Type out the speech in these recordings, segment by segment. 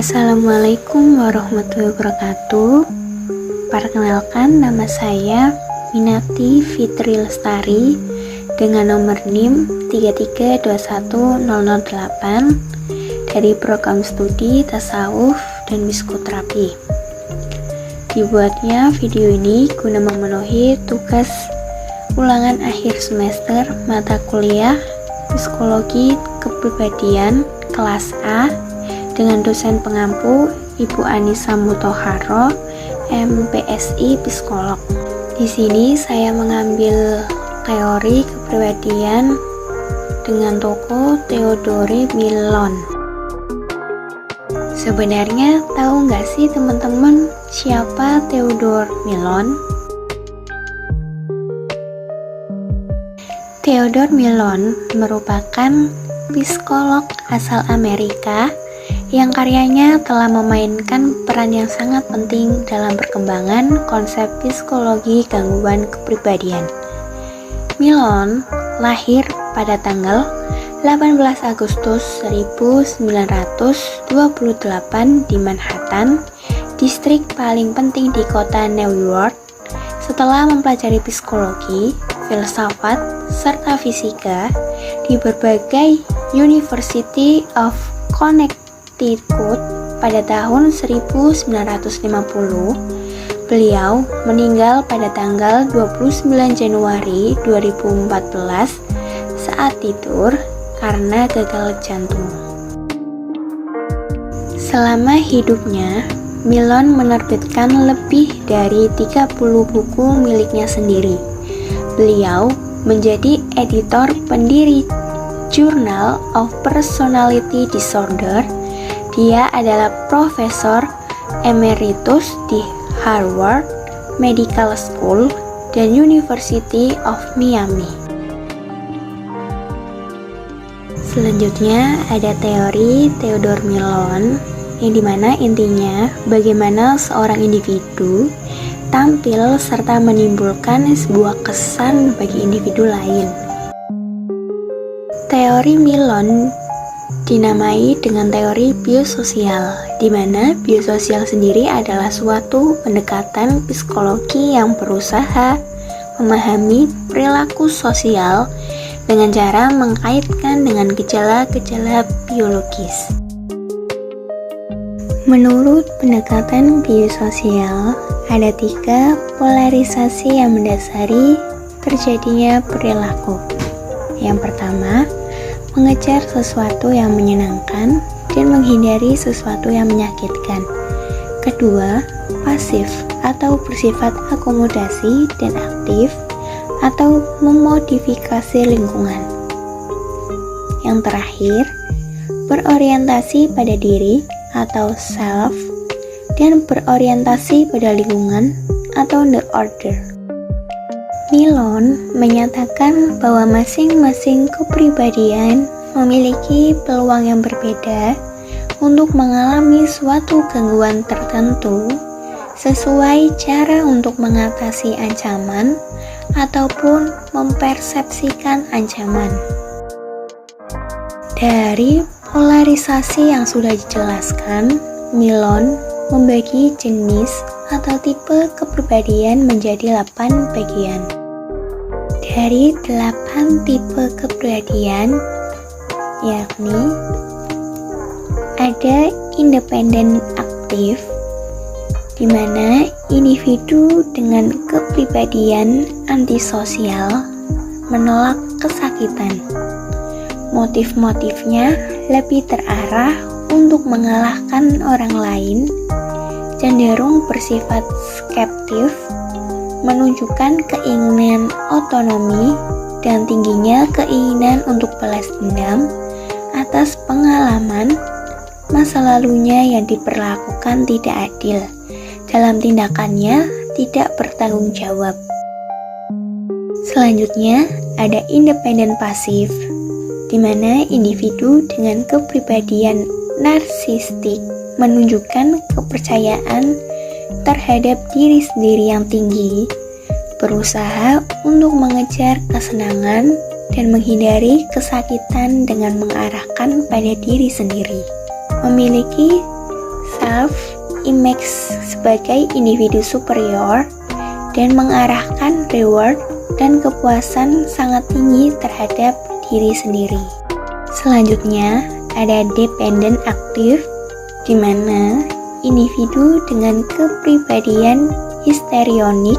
Assalamualaikum warahmatullahi wabarakatuh. Perkenalkan, nama saya Minati Fitri Lestari dengan nomor NIM 3321008 dari program studi tasawuf dan psikoterapi. Dibuatnya video ini guna memenuhi tugas ulangan akhir semester mata kuliah Psikologi Kepribadian kelas A dengan dosen pengampu Ibu Anissa Mutahharo, MPSI Psikolog. Di sini saya mengambil teori kepribadian dengan tokoh Theodore Millon. Sebenarnya tahu nggak sih teman-teman siapa Theodore Millon? Theodore Millon merupakan psikolog asal Amerika yang karyanya telah memainkan peran yang sangat penting dalam perkembangan konsep psikologi gangguan kepribadian. Millon lahir pada tanggal 18 Agustus 1928 di Manhattan, distrik paling penting di kota New York. Setelah mempelajari psikologi, filsafat, serta fisika di berbagai University of Connecticut pada tahun 1950, beliau meninggal pada tanggal 29 Januari 2014 saat tidur karena gagal jantung. Selama hidupnya, Millon menerbitkan lebih dari 30 buku miliknya sendiri. Beliau menjadi editor pendiri Journal of Personality Disorder. Dia adalah profesor emeritus di Harvard Medical School dan University of Miami. Selanjutnya ada teori Theodore Millon, yang dimana intinya bagaimana seorang individu tampil serta menimbulkan sebuah kesan bagi individu lain. Teori Millon dinamai dengan teori biososial, di mana biososial sendiri adalah suatu pendekatan psikologi yang berusaha memahami perilaku sosial dengan cara mengkaitkan dengan gejala-gejala biologis. Menurut pendekatan biososial, ada 3 polarisasi yang mendasari terjadinya perilaku. Yang pertama, mengejar sesuatu yang menyenangkan dan menghindari sesuatu yang menyakitkan. Kedua, pasif atau bersifat akomodasi dan aktif atau memodifikasi lingkungan. Yang terakhir, berorientasi pada diri atau self dan berorientasi pada lingkungan atau the order. Millon menyatakan bahwa masing-masing kepribadian memiliki peluang yang berbeda untuk mengalami suatu gangguan tertentu sesuai cara untuk mengatasi ancaman ataupun mempersepsikan ancaman. Dari polarisasi yang sudah dijelaskan, Millon membagi jenis atau tipe kepribadian menjadi 8 bagian. Dari 8 tipe kepribadian, yakni ada independen aktif, di mana individu dengan kepribadian antisosial menolak kesakitan. Motif-motifnya lebih terarah untuk mengalahkan orang lain, cenderung bersifat skeptif, menunjukkan keinginan otonomi dan tingginya keinginan untuk balas dendam atas pengalaman masa lalunya yang diperlakukan tidak adil. Dalam tindakannya tidak bertanggung jawab. Selanjutnya ada independen pasif, di mana individu dengan kepribadian narsistik menunjukkan kepercayaan terhadap diri sendiri yang tinggi, berusaha untuk mengejar kesenangan dan menghindari kesakitan dengan mengarahkan pada diri sendiri. Memiliki self-image sebagai individu superior dan mengarahkan reward dan kepuasan sangat tinggi terhadap diri sendiri. Selanjutnya, ada dependent aktif, di mana individu dengan kepribadian histrionik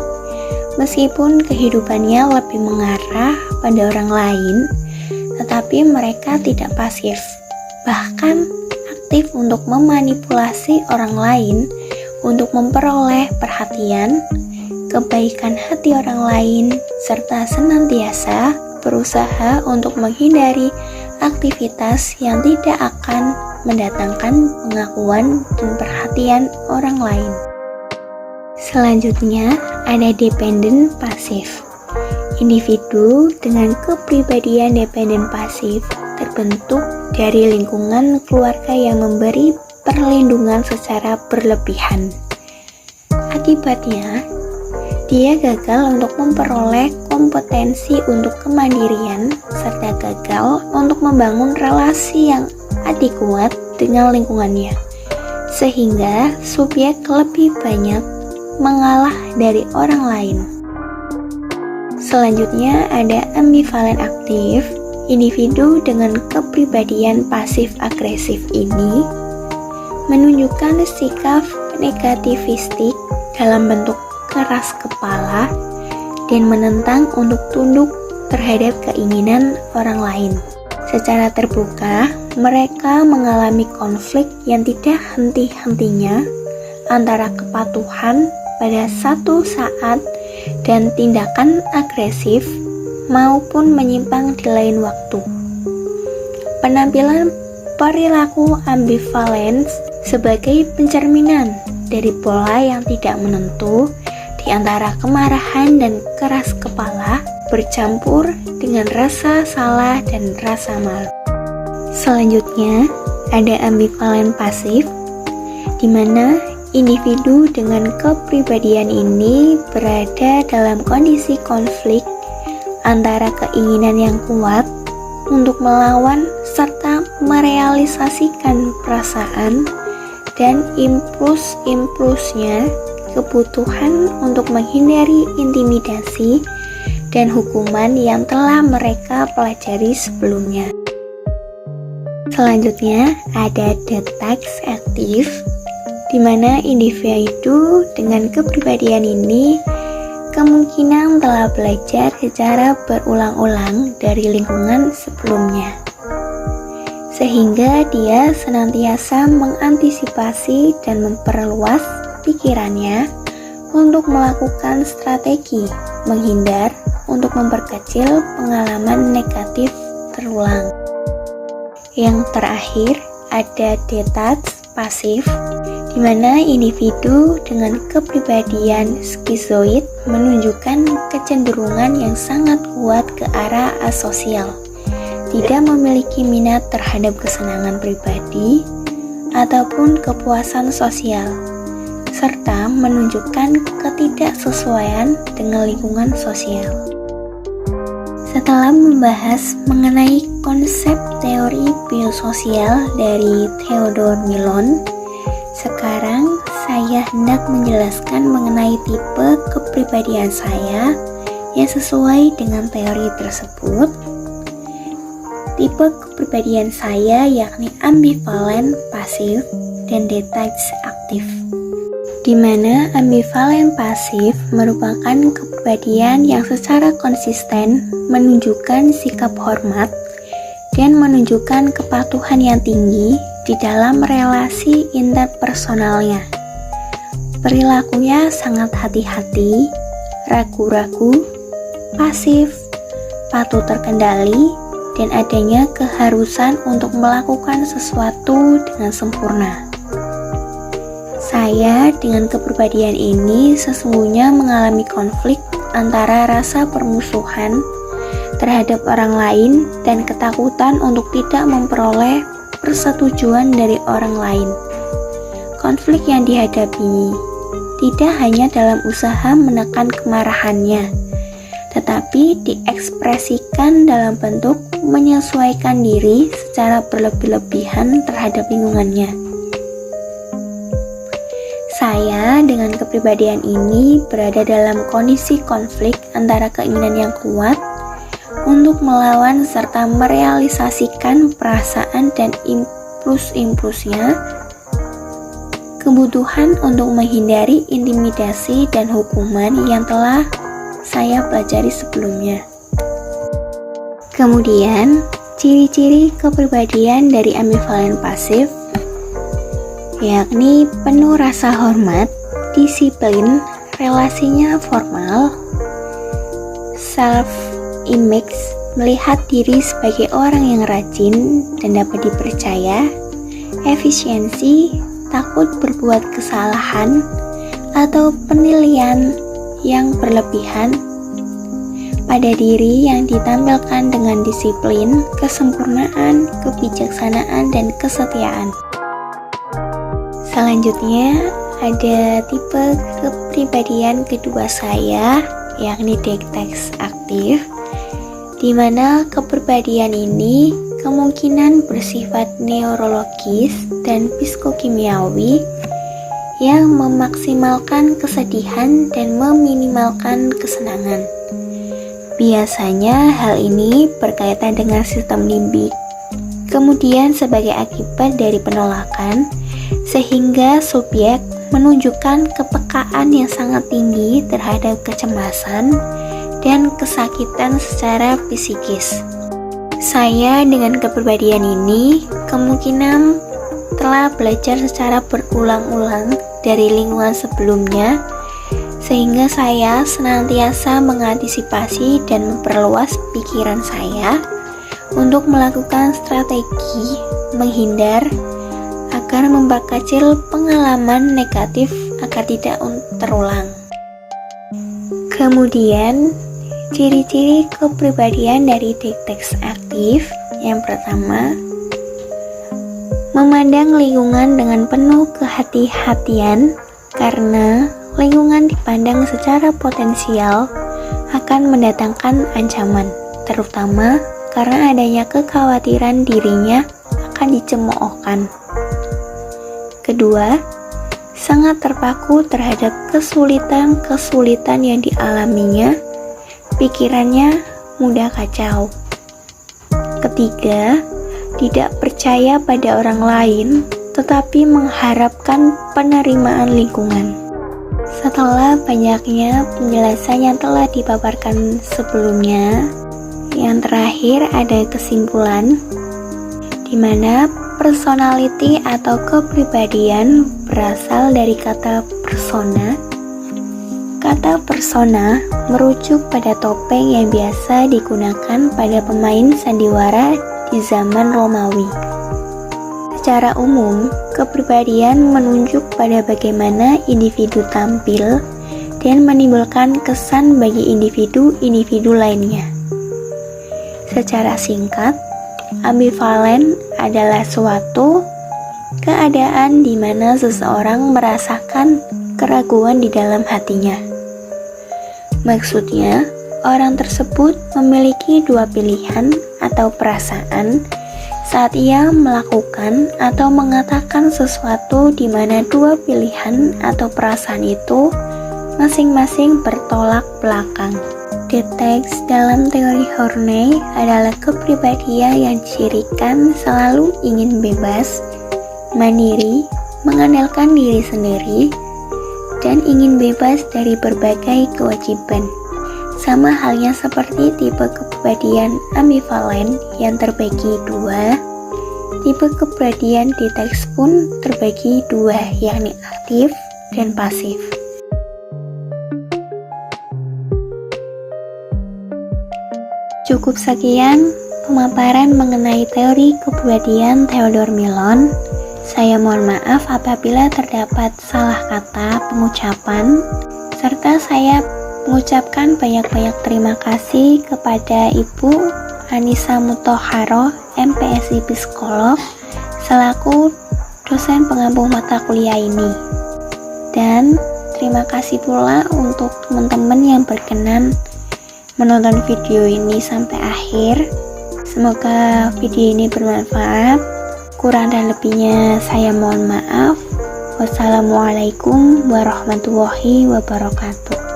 meskipun kehidupannya lebih mengarah pada orang lain, tetapi mereka tidak pasif, bahkan aktif untuk memanipulasi orang lain untuk memperoleh perhatian, kebaikan hati orang lain, serta senantiasa berusaha untuk menghindari aktivitas yang tidak akan mendatangkan pengakuan dan perhatian orang lain. Selanjutnya, ada dependent pasif. Individu dengan kepribadian dependent pasif terbentuk dari lingkungan keluarga yang memberi perlindungan secara berlebihan. Akibatnya, dia gagal untuk memperoleh kompetensi untuk kemandirian serta gagal untuk membangun relasi yang adekuat dengan lingkungannya, sehingga subjek lebih banyak mengalah dari orang lain. Selanjutnya ada ambivalen aktif. Individu dengan kepribadian pasif-agresif ini menunjukkan sikap negativistik dalam bentuk keras kepala dan menentang untuk tunduk terhadap keinginan orang lain. Secara terbuka, mereka mengalami konflik yang tidak henti-hentinya antara kepatuhan pada satu saat dan tindakan agresif maupun menyimpang di lain waktu. Penampilan perilaku ambivalens sebagai pencerminan dari pola yang tidak menentu di antara kemarahan dan keras kepala bercampur dengan rasa salah dan rasa malu. Selanjutnya, ada ambivalen pasif, di mana individu dengan kepribadian ini berada dalam kondisi konflik antara keinginan yang kuat untuk melawan serta merealisasikan perasaan dan impuls-impulsnya, kebutuhan untuk menghindari intimidasi dan hukuman yang telah mereka pelajari sebelumnya. Selanjutnya ada detach aktif, di mana individu dengan kepribadian ini kemungkinan telah belajar secara berulang-ulang dari lingkungan sebelumnya, sehingga dia senantiasa mengantisipasi dan memperluas pikirannya untuk melakukan strategi menghindar untuk memperkecil pengalaman negatif terulang. Yang terakhir ada detach pasif, di mana individu dengan kepribadian skizoid menunjukkan kecenderungan yang sangat kuat ke arah asosial, tidak memiliki minat terhadap kesenangan pribadi ataupun kepuasan sosial, serta menunjukkan ketidaksesuaian dengan lingkungan sosial. Setelah membahas mengenai konsep teori biososial dari Theodore Millon, sekarang saya hendak menjelaskan mengenai tipe kepribadian saya yang sesuai dengan teori tersebut. Tipe kepribadian saya yakni ambivalen pasif dan detach aktif, di mana ambivalen pasif merupakan kepribadian yang secara konsisten menunjukkan sikap hormat dan menunjukkan kepatuhan yang tinggi di dalam relasi interpersonalnya. Perilakunya sangat hati-hati, ragu-ragu, pasif, patuh terkendali, dan adanya keharusan untuk melakukan sesuatu dengan sempurna. Saya dengan kepribadian ini sesungguhnya mengalami konflik antara rasa permusuhan terhadap orang lain dan ketakutan untuk tidak memperoleh persetujuan dari orang lain. Konflik yang dihadapi tidak hanya dalam usaha menekan kemarahannya, tetapi diekspresikan dalam bentuk menyesuaikan diri secara berlebih-lebihan terhadap lingkungannya. Saya dengan kepribadian ini berada dalam kondisi konflik antara keinginan yang kuat untuk melawan serta merealisasikan perasaan dan impuls-impulsnya, kebutuhan untuk menghindari intimidasi dan hukuman yang telah saya pelajari sebelumnya. Kemudian, ciri-ciri kepribadian dari ambivalen pasif yakni penuh rasa hormat, disiplin, relasinya formal, self-image, melihat diri sebagai orang yang rajin dan dapat dipercaya, efisiensi, takut berbuat kesalahan, atau penilaian yang berlebihan pada diri yang ditampilkan dengan disiplin, kesempurnaan, kebijaksanaan, dan kesetiaan. Selanjutnya ada tipe kepribadian kedua saya, yakni detektif aktif, di mana kepribadian ini kemungkinan bersifat neurologis dan psikokimiawi yang memaksimalkan kesedihan dan meminimalkan kesenangan. Biasanya hal ini berkaitan dengan sistem limbik. Kemudian sebagai akibat dari penolakan, sehingga subjek menunjukkan kepekaan yang sangat tinggi terhadap kecemasan dan kesakitan secara psikis. Saya dengan kepribadian ini kemungkinan telah belajar secara berulang-ulang dari lingkungan sebelumnya, sehingga saya senantiasa mengantisipasi dan memperluas pikiran saya untuk melakukan strategi menghindar agar memperkecil pengalaman negatif agar tidak terulang. Kemudian, ciri-ciri kepribadian dari detektif aktif yang pertama, memandang lingkungan dengan penuh kehati-hatian karena lingkungan dipandang secara potensial akan mendatangkan ancaman, terutama karena adanya kekhawatiran dirinya akan dicemoohkan. Kedua, sangat terpaku terhadap kesulitan-kesulitan yang dialaminya, pikirannya mudah kacau. Ketiga, tidak percaya pada orang lain, tetapi mengharapkan penerimaan lingkungan. Setelah banyaknya penjelasan yang telah dipaparkan sebelumnya, yang terakhir ada kesimpulan, di mana personality atau kepribadian berasal dari kata persona. Kata persona merujuk pada topeng yang biasa digunakan pada pemain sandiwara di zaman Romawi. Secara umum, kepribadian menunjuk pada bagaimana individu tampil dan menimbulkan kesan bagi individu-individu lainnya. Secara singkat, ambivalen adalah suatu keadaan di mana seseorang merasakan keraguan di dalam hatinya. Maksudnya, orang tersebut memiliki dua pilihan atau perasaan saat ia melakukan atau mengatakan sesuatu di mana dua pilihan atau perasaan itu masing-masing bertolak belakang. Detektif dalam teori Horney adalah kepribadian yang dicirikan selalu ingin bebas, mandiri, mengandalkan diri sendiri, dan ingin bebas dari berbagai kewajiban. Sama halnya seperti tipe kepribadian ambivalen yang terbagi dua, tipe kepribadian detektif pun terbagi dua, yakni aktif dan pasif. Cukup sekian pemaparan mengenai teori kepribadian Theodore Millon. Saya mohon maaf apabila terdapat salah kata pengucapan, serta saya mengucapkan banyak-banyak terima kasih kepada Ibu Anissa Muthoharo, MPSI Psikolog, selaku dosen pengampu mata kuliah ini. Dan terima kasih pula untuk teman-teman yang berkenan menonton video ini sampai akhir. Semoga video ini bermanfaat. Kurang dan lebihnya saya mohon maaf. Wassalamualaikum warahmatullahi wabarakatuh.